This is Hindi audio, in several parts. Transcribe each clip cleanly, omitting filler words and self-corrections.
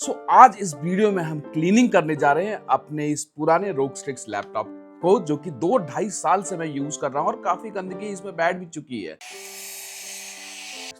आज इस वीडियो में हम क्लीनिंग करने जा रहे हैं अपने इस पुराने ROG Strix लैपटॉप को, जो कि 2-2.5 साल से मैं यूज कर रहा हूं और काफी गंदगी इसमें बैठ भी चुकी है।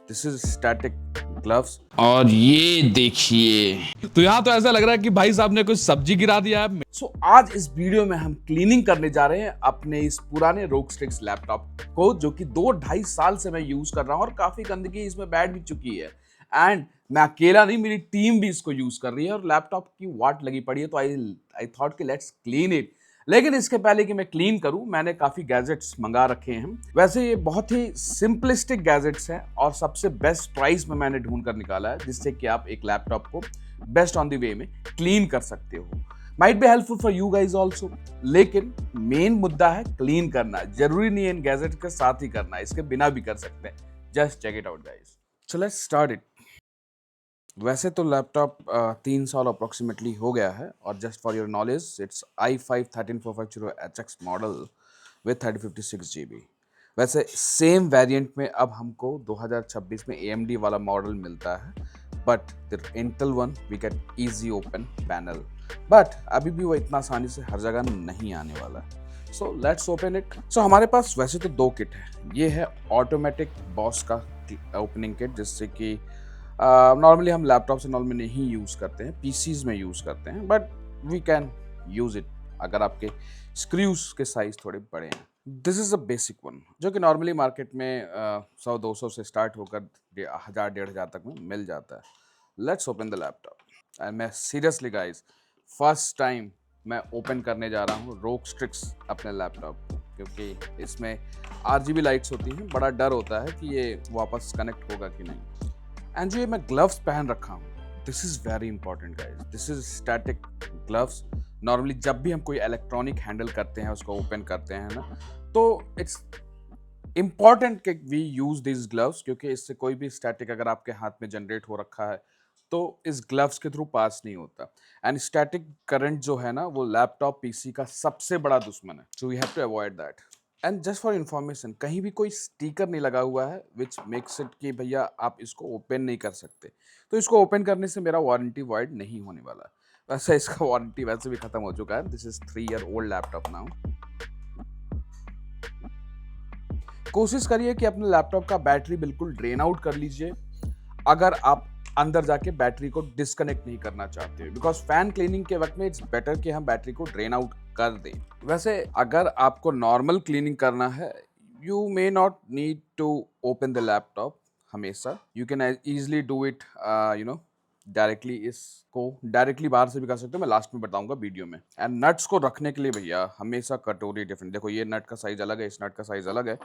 दिस इज स्टैटिक ग्लव्स और ये देखिए, तो यहाँ तो ऐसा लग रहा है कि भाई साहब ने कुछ सब्जी गिरा दिया है। आज इस वीडियो में हम क्लीनिंग करने जा रहे हैं अपने इस पुराने ROG Strix लैपटॉप को, जो कि 2-2.5 साल से मैं यूज कर रहा हूं और काफी गंदगी इसमें बैठ भी चुकी है। एंड मैं अकेला नहीं, मेरी टीम भी इसको यूज कर रही है और लैपटॉप की वाट लगी पड़ी है, तो आई थॉट कि लेट्स क्लीन इट। लेकिन इसके पहले कि मैं क्लीन करूं, मैंने काफी गैजेट्स मंगा रखे हैं। वैसे ये बहुत ही सिंपलिस्टिक गैजेट्स हैं और सबसे बेस्ट प्राइस में मैंने ढूंढ कर निकाला है, जिससे कि आप एक लैपटॉप को बेस्ट ऑन द वे में क्लीन कर सकते हो। Might be helpful for you guys also, लेकिन मेन मुद्दा है क्लीन करना। जरूरी नहीं है इन गैजेट के साथ ही करना, इसके बिना भी कर सकते हैं। Just check it out guys. So let's start it. वैसे तो लैपटॉप 3 साल अप्रोक्सीमेटली हो गया है, और just for your knowledge, it's i5-13450HX model with 3056 GB। वैसे सेम वेरिएंट में अब हमको 2026 में AMD वाला मॉडल मिलता है, but the Intel one we get easy open panel. But अभी भी वो इतना आसानी से हर जगह नहीं आने वाला है। So let's open it. So हमारे पास वैसे तो 2 किट है। ये है ऑटोमेटिक बॉस का ओपनिंग किट, जिससे कि नॉर्मली हम लैपटॉप से नॉर्मली नहीं यूज़ करते हैं, पीसीज में यूज़ करते हैं, but we can use it अगर आपके स्क्रूज के साइज थोड़े बड़े हैं। This is a basic one, जो कि नॉर्मली मार्केट में 100-200 से स्टार्ट होकर 1000-1500 तक में मिल जाता है। Let's open the laptop. And मैं सीरियसली गाइज, फर्स्ट टाइम मैं ओपन करने जा रहा हूँ ROG Strix अपने लैपटॉप को, क्योंकि इसमें RGB लाइट्स होती हैं। बड़ा डर होता है कि ये वापस कनेक्ट होगा कि नहीं। एंड जो ये मैं ग्लव्स पहन रखा हूँ, this is very important guys. This is static gloves. Normally जब भी हम कोई इलेक्ट्रॉनिक हैंडल करते हैं, उसको ओपन करते हैं ना, तो इट्स इंपॉर्टेंट कि वी यूज दिस ग्लव्स, क्योंकि इससे कोई भी स्टैटिक अगर आपके हाथ में जनरेट हो रखा है तो इस ग्लव्स के थ्रू पास नहीं होता। एंड स्टैटिक करंट जो है ना, वो लैपटॉप पीसी का सबसे बड़ा दुश्मन है। So we have to avoid that. And just for information, कहीं भी कोई स्टिकर नहीं लगा हुआ है विच मेक्स इट कि भैया आप इसको ओपन नहीं कर सकते। तो इसको ओपन करने से मेरा वारंटी वॉइड नहीं होने वाला। वैसे इसका वारंटी वैसे भी खत्म हो चुका है। This is 3 year old laptop now. कोशिश करिए कि अपने लैपटॉप का बैटरी बिल्कुल ड्रेन आउट कर लीजिए, अगर आप अंदर जाके बैटरी को डिस्कनेक्ट नहीं करना चाहते, बिकॉज फैन क्लीनिंग के वक्त में इट्स बेटर कि हम बैटरी को ड्रेन आउट कर दें। वैसे अगर आपको नॉर्मल क्लीनिंग करना है, you may not need to open the laptop हमेशा। You can easily do it directly. इसको डायरेक्टली बाहर से भी कर सकते हो, मैं लास्ट में बताऊंगा वीडियो में। एंड नट्स को रखने के लिए भैया हमेशा कटोरी डिफरेंट। देखो, ये नट का साइज अलग है, इस नट का साइज अलग है।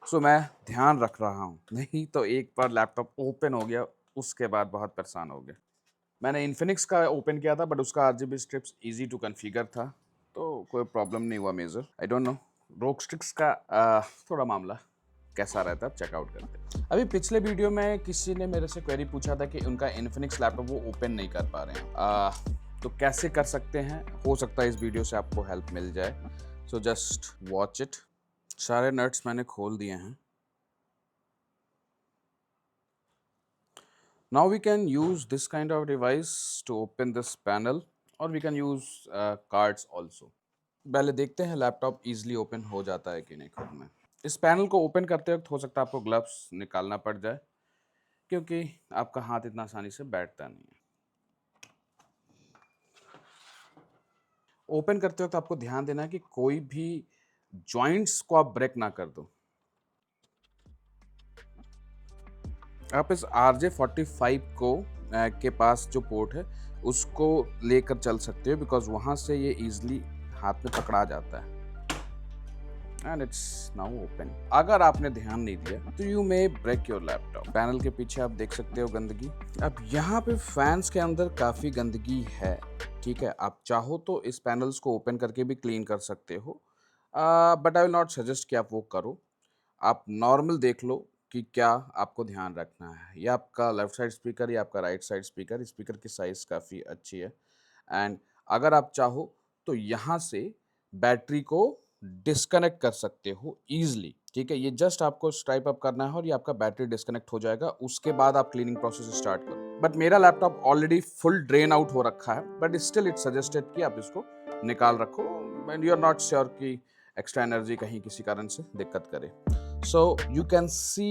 सो मैं ध्यान रख रहा हूँ, नहीं तो एक बार लैपटॉप ओपन हो गया, उसके बाद बहुत परेशान हो गया। मैंने इन्फिनिक्स का ओपन किया था, बट उसका RGB strips easy to configure था, तो कोई प्रॉब्लम नहीं हुआ major. I don't know ROG Strix का थोड़ा मामला कैसा रहता है, चेकआउट करते हैं। अभी पिछले वीडियो में किसी ने मेरे से क्वेरी पूछा था कि उनका इन्फिनिक्स लैपटॉप वो ओपन नहीं कर पा रहे हैं, तो कैसे कर सकते हैं। हो सकता है इस वीडियो से आपको हेल्प मिल जाए। So just watch it. सारे नट्स मैंने खोल दिए हैं। Now we can use this kind of device to open this panel, or we can use cards also. पहले देखते हैं लैपटॉप इजीली ओपन हो जाता है कि नहीं खुद में। इस पैनल को ओपन करते वक्त हो सकता है आपको ग्लव्स निकालना पड़ जाए, क्योंकि आपका हाथ इतना आसानी से बैठता नहीं है। ओपन करते वक्त आपको ध्यान देना है कि कोई भी जॉइंट्स को आप ब्रेक ना कर दो। आप इस RJ45 को के पास जो पोर्ट है उसको लेकर चल सकते हो, बिकॉज वहां से ये इजीली हाथ में पकड़ा जाता है। And it's now open. अगर आपने ध्यान नहीं दिया तो you may break your laptop. Panel के पीछे आप देख सकते हो गंदगी। अब यहाँ पे फैंस के अंदर काफी गंदगी है, ठीक है। आप चाहो तो इस पैनल्स को ओपन करके भी क्लीन कर सकते हो, but I will not suggest कि आप वो करो। आप नॉर्मल देख लो कि क्या आपको ध्यान रखना है। ये आपका लेफ्ट साइड स्पीकर या आपका राइट साइड स्पीकर। स्पीकर की साइज़ काफ़ी अच्छी है। एंड अगर आप चाहो तो यहाँ से बैटरी को डिस्कनेक्ट कर सकते हो ईजिली। ठीक है, ये जस्ट आपको स्वाइप अप करना है और ये आपका बैटरी डिस्कनेक्ट हो जाएगा। उसके बाद आप क्लीनिंग प्रोसेस स्टार्ट करो। बट मेरा laptop already full drain out हो रखा है, बट स्टिल इट्स सजेस्टेड कि आप इसको निकाल रखो and you are not sure कि एक्स्ट्रा एनर्जी कहीं किसी कारण से दिक्कत करे। So you can see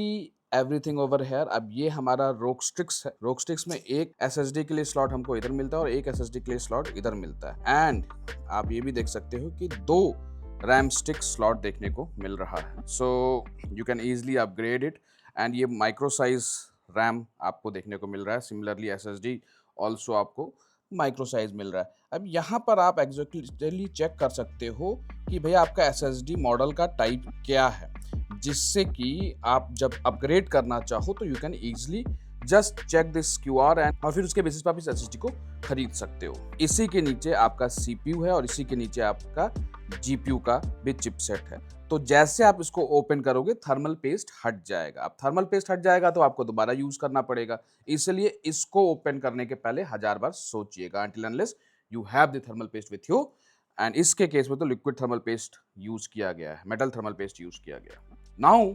everything over here. अब ये हमारा रोगस्ट्रिक्स है। रोगस्ट्रिक्स में एक एसएसडी के लिए स्लॉट हमको इधर मिलता है और एक एसएसडी के लिए स्लॉट इधर मिलता है। एंड आप ये भी देख सकते हो कि 2 रैम स्टिक स्लॉट देखने को मिल रहा है। सो you can easily upgrade it. And ये माइक्रो साइज रैम आपको देखने को मिल रहा है। सिमिलरली एसएसडी ऑल्सो आपको माइक्रो साइज मिल रहा है। अब यहाँ पर आप एग्जैक्टली चेक कर सकते हो कि भैया आपका एसएसडी मॉडल का टाइप क्या है, जिससे कि आप जब अपग्रेड करना चाहो तो you can easily just check this QR and और फिर उसके बेसिस पर आप इस एसएसडी को खरीद सकते हो। इसी के नीचे आपका सीपीयू है और इसी के नीचे आपका जीपीयू का भी चिपसेट है। तो जैसे आप इसको ओपन करोगे थर्मल पेस्ट हट जाएगा। अब थर्मल पेस्ट हट जाएगा तो आपको दोबारा यूज करना पड़ेगा, इसलिए इसको ओपन करने के पहले 1000 बार सोचिएगा until unless you have the thermal paste with you। And इसके केस में तो लिक्विड थर्मल पेस्ट यूज किया गया है, मेटल थर्मल पेस्ट यूज किया गया। नाउ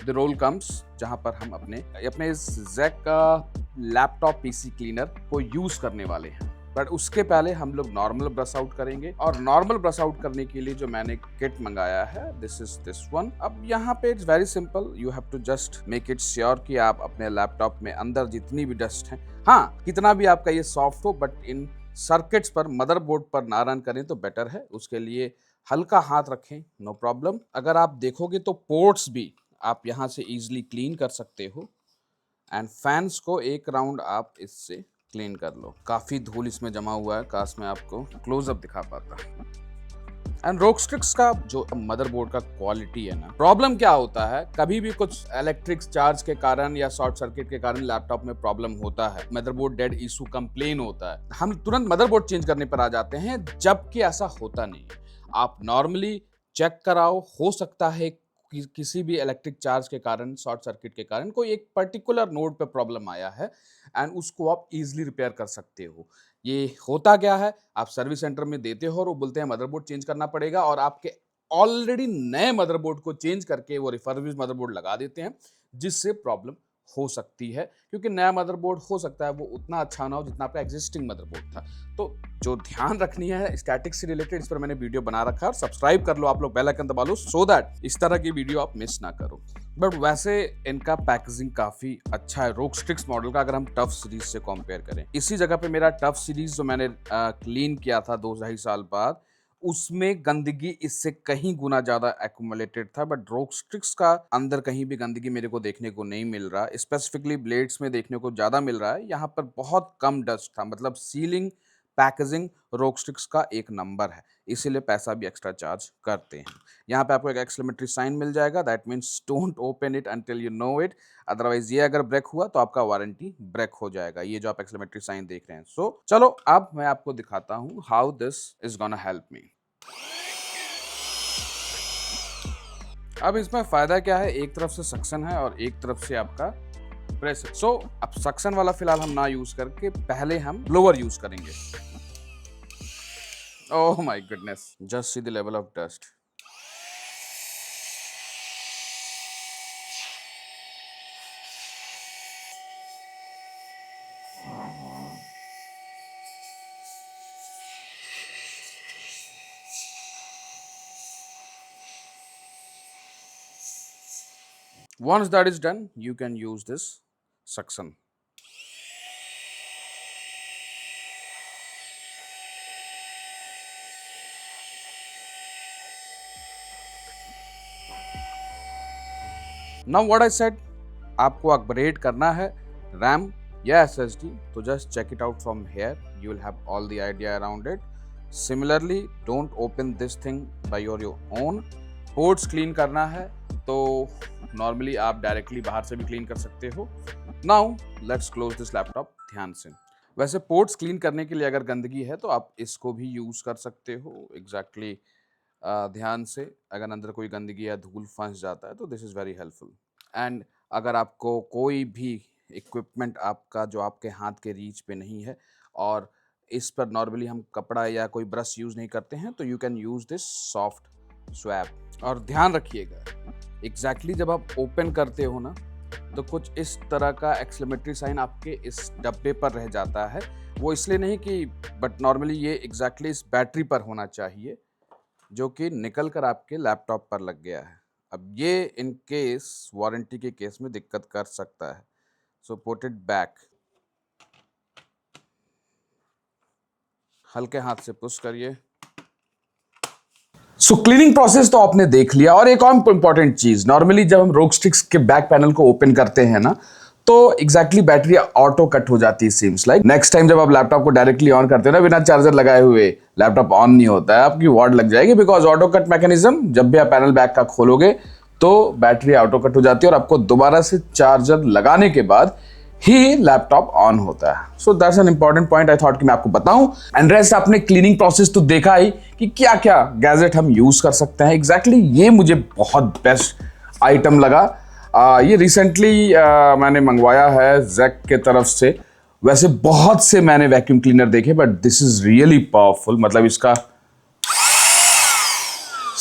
द रोल कम्स जहां पर हम अपने इस जैक का लैपटॉप पीसी क्लीनर को यूज करने वाले हैं। बट उसके पहले हम लोग नॉर्मल ब्रश आउट करेंगे और नॉर्मल ब्रश आउट करने के लिए जो मैंने किट मंगाया है दिस इज दिस वन। अब यहाँ पे it's very simple, you have to just make it sure कि आप अपने लैपटॉप में अंदर जितनी भी डस्ट है, हाँ कितना भी आपका ये सॉफ्ट हो, बट इन सर्किट्स पर मदरबोर्ड पर ना रन करें तो बेटर है। उसके लिए हल्का हाथ रखें, नो प्रॉब्लम। अगर आप देखोगे तो पोर्ट्स भी आप यहाँ से इजीली क्लीन कर सकते हो एंड फैंस को एक राउंड आप इससे क्लीन कर लो। काफी धूल इसमें जमा हुआ है, काश मैं आपको क्लोजअप दिखा पाता। एंड रोगस्ट्रिक्स का जो मदरबोर्ड का क्वालिटी है ना, प्रॉब्लम क्या होता है, कभी भी कुछ इलेक्ट्रिक चार्ज के कारण या शॉर्ट सर्किट के कारण लैपटॉप में प्रॉब्लम होता है, मदरबोर्ड डेड इशू कंप्लेन होता है, हम तुरंत मदरबोर्ड चेंज करने पर आ जाते हैं, जबकि ऐसा होता नहीं है। आप नॉर्मली चेक कराओ, हो सकता है किसी भी इलेक्ट्रिक चार्ज के कारण, शॉर्ट सर्किट के कारण कोई एक पर्टिकुलर नोड पे प्रॉब्लम आया है एंड उसको आप इजीली रिपेयर कर सकते हो। ये होता क्या है, आप सर्विस सेंटर में देते हो और वो बोलते हैं मदरबोर्ड चेंज करना पड़ेगा और आपके ऑलरेडी नए मदरबोर्ड को चेंज करके वो रिफर्बिश्ड मदरबोर्ड लगा देते हैं, जिससे प्रॉब्लम हो सकती है। क्योंकि नया मदरबोर्ड हो सकता है वो उतना अच्छा ना हो जितना आपका एग्जिस्टिंग मदरबोर्ड था। तो जो ध्यान रखनी है स्टैटिक्स से रिलेटेड, इस पर मैंने वीडियो बना रखा है और सब्सक्राइब कर लो आप लोग, बेल आइकन दबा लो सो दैट इस तरह की वीडियो आप मिस ना करो। बट वैसे इनका पैकेजिंग काफी अच्छा है रोगस्ट्रिक्स मॉडल का, अगर हम टफ सीरीज से कंपेयर करें। इसी जगह पे मेरा टफ सीरीज जो मैंने क्लीन किया था 2-2.5 साल बाद, उसमें गंदगी इससे कहीं गुना ज्यादा एक्यूमुलेटेड था। बट रोगस्ट्रिक्स का अंदर कहीं भी गंदगी मेरे को देखने को नहीं मिल रहा, स्पेसिफिकली ब्लेड्स में देखने को ज्यादा मिल रहा है। यहाँ पर बहुत कम डस्ट था, मतलब सीलिंग पैकेजिंग रोगस्ट्रिक्स का एक नंबर है, इसीलिए पैसा भी एक्स्ट्रा चार्ज करते हैं। यहाँ पे आपको एक एक्सक्लेमेटरी साइन मिल जाएगा, that means don't open it until you know it, otherwise ये अगर ब्रेक हुआ तो आपका वारंटी ब्रेक हो जाएगा। ये जो आप एक्सक्लेमेटरी साइन देख रहे हैं। सो चलो अब मैं आपको दिखाता हूँ how this is gonna help me. अब इसमें फायदा क्या है, एक तरफ से सक्शन है और एक तरफ से आपका प्रेस है। सो अब सक्शन वाला फिलहाल हम ना यूज करके पहले हम ब्लोअर यूज करेंगे। Oh my goodness, just see the level of dust. Once that is done, you can use this suction. Now what I said, आपको अपग्रेड करना है रैम या SSD, तो just check it out from here. You will have all the idea around it. Similarly, don't open this thing by your own. Ports clean करना है तो नॉर्मली आप डायरेक्टली बाहर से भी क्लीन कर सकते हो। Now let's close this laptop ध्यान से। वैसे पोर्ट्स क्लीन करने के लिए अगर गंदगी है तो आप इसको भी यूज़ कर सकते हो एग्जैक्टली ध्यान से। अगर अंदर कोई गंदगी या धूल फंस जाता है तो this is very helpful. And अगर आपको कोई भी इक्विपमेंट आपका जो आपके हाथ के रीच पे नहीं है और इस पर नॉर्मली हम कपड़ा या कोई ब्रश यूज़ नहीं करते हैं, तो you can use this soft swap. और ध्यान रखिएगा एग्जैक्टली जब आप ओपन करते हो ना, तो कुछ इस तरह का एक्सक्लेमेटरी साइन आपके इस डब्बे पर रह जाता है। वो इसलिए नहीं कि, बट नॉर्मली ये एग्जैक्टली इस बैटरी पर होना चाहिए, जो कि निकल कर आपके लैपटॉप पर लग गया है। अब ये इन केस वारंटी के केस में दिक्कत कर सकता है। सो पुट इट बैक, हल्के हाथ से पुश करिए। सो क्लीनिंग प्रोसेस तो आपने देख लिया। और एक और इंपॉर्टेंट चीज, नॉर्मली जब हम रोगस्ट्रिक्स के बैक पैनल को ओपन करते हैं ना, तो एग्जैक्टली बैटरी ऑटो कट हो जाती है। सीम्स लाइक नेक्स्ट टाइम जब आप लैपटॉप को डायरेक्टली ऑन करते हो ना, बिना चार्जर लगाए हुए, लैपटॉप ऑन नहीं होता है, आपकी वाट लग जाएगी। बिकॉज ऑटो कट मैकेनिज्म, जब भी आप पैनल बैक का खोलोगे तो बैटरी ऑटो कट हो जाती है और आपको दोबारा से चार्जर लगाने के बाद ही लैपटॉप ऑन होता है। So that's an important point I thought कि मैं आपको बताऊं। एंड रेस्ट आपने क्लीनिंग प्रोसेस तो देखा ही कि क्या क्या गैजेट हम यूज कर सकते हैं। एग्जैक्टली ये मुझे बहुत बेस्ट आइटम लगा। ये रिसेंटली मैंने मंगवाया है जैक के तरफ से। वैसे बहुत से मैंने वैक्यूम क्लीनर देखे, but this is really powerful. मतलब इसका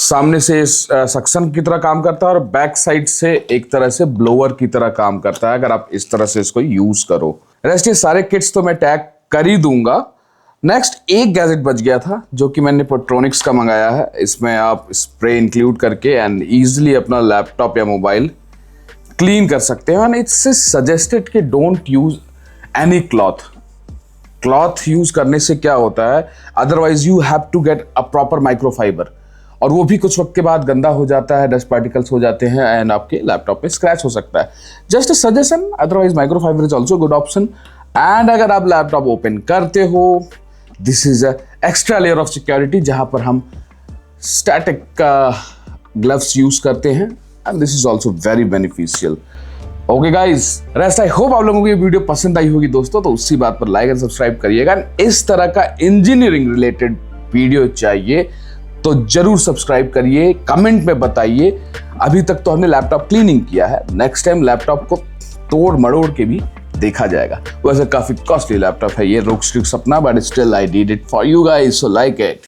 सामने से सक्शन की तरह काम करता है और बैक साइड से एक तरह से ब्लोअर की तरह काम करता है, अगर आप इस तरह से इसको यूज करो। रेस्ट ये सारे किट्स तो मैं टैग कर ही दूंगा। नेक्स्ट एक गैजेट बच गया था, जो कि मैंने पोट्रोनिक्स का मंगाया है। इसमें आप स्प्रे इंक्लूड करके एंड ईजिली अपना लैपटॉप या मोबाइल क्लीन कर सकते हैं। एंड इट्स सजेस्टेड कि don't use any cloth use करने से क्या होता है, otherwise you have to get a proper microfiber, और वो भी कुछ वक्त के बाद गंदा हो जाता है, डस्ट पार्टिकल्स हो जाते हैं एंड आपके लैपटॉप पे स्क्रैच हो सकता है। Just a suggestion, otherwise microfibre is also good option. And अगर आप लैपटॉप ओपन करते हो, this is a extra layer of security, जहां पर हम स्टैटिक ग्लव्स यूज करते हैं and this is also very beneficial. Okay guys, rest I hope आप लोगों को ये वीडियो पसंद आई होगी दोस्तों। तो उसी बात पर लाइक एंड सब्सक्राइब करिएगा। इस तरह का इंजीनियरिंग रिलेटेड वीडियो चाहिए तो जरूर सब्सक्राइब करिए, कमेंट में बताइए। अभी तक तो हमने लैपटॉप क्लीनिंग किया है, नेक्स्ट टाइम लैपटॉप को तोड़ मड़ोड़ के भी देखा जाएगा। वैसे काफी कॉस्टली लैपटॉप है ये रोगस्ट्रिक्स अपना, but still I did it for you guys, so like it.